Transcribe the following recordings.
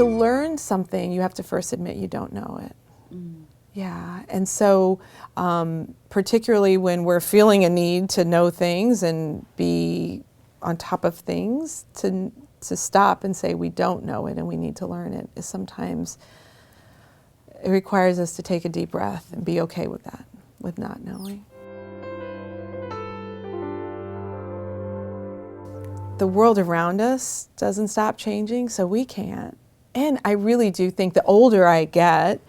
to learn something, you have to first admit you don't know it. Yeah, and so particularly when we're feeling a need to know things and be on top of things, to stop and say we don't know it and we need to learn it is sometimes, it requires us to take a deep breath and be okay with that, with not knowing. The world around us doesn't stop changing, so we can't. And I really do think the older I get,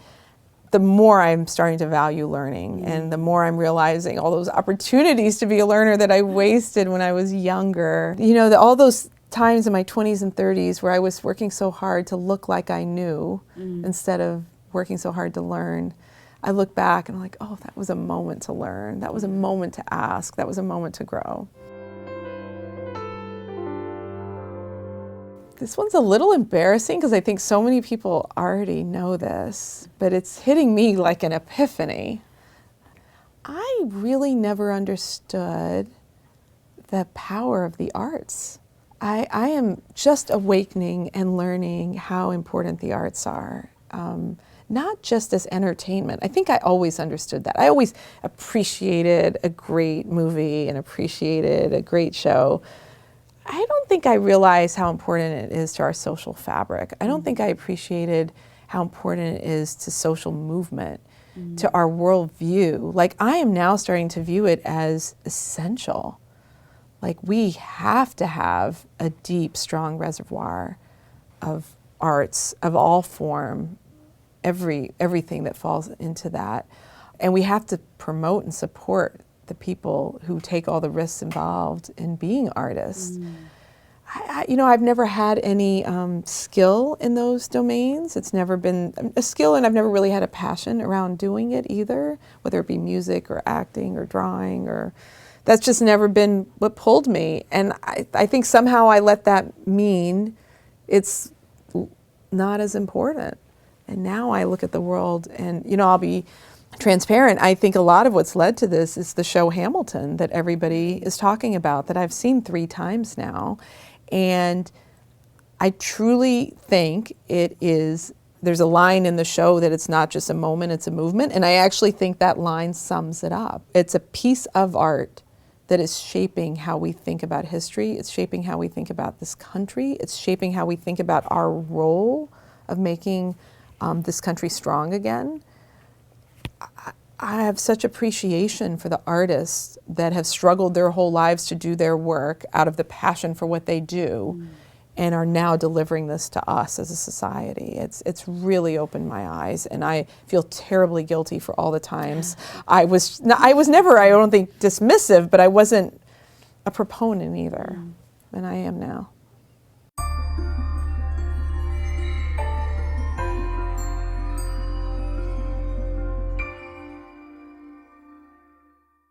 the more I'm starting to value learning, and the more I'm realizing all those opportunities to be a learner that I wasted when I was younger. You know, all those times in my 20s and 30s where I was working so hard to look like I knew instead of working so hard to learn. I look back and I'm like, oh, that was a moment to learn. That was a moment to ask. That was a moment to grow. This one's a little embarrassing because I think so many people already know this, but it's hitting me like an epiphany. I really never understood the power of the arts. I am just awakening and learning how important the arts are, not just as entertainment. I think I always understood that. I always appreciated a great movie and appreciated a great show. I don't think I realized how important it is to our social fabric. I don't think I appreciated how important it is to social movement, to our worldview. Like, I am now starting to view it as essential. Like, we have to have a deep, strong reservoir of arts of all form, everything that falls into that. And we have to promote and support the people who take all the risks involved in being artists. I've never had any skill in those domains. It's never been a skill, and I've never really had a passion around doing it either, whether it be music or acting or drawing, or that's just never been what pulled me. And I think somehow I let that mean it's not as important. And now I look at the world and, I'll be transparent. I think a lot of what's led to this is the show Hamilton that everybody is talking about, that I've seen 3 times now. And I truly think there's a line in the show that it's not just a moment, it's a movement. And I actually think that line sums it up. It's a piece of art that is shaping how we think about history. It's shaping how we think about this country. It's shaping how we think about our role of making this country strong again. I have such appreciation for the artists that have struggled their whole lives to do their work out of the passion for what they do and are now delivering this to us as a society. It's really opened my eyes, and I feel terribly guilty for all the times I was never, I don't think, dismissive, but I wasn't a proponent either, and I am now.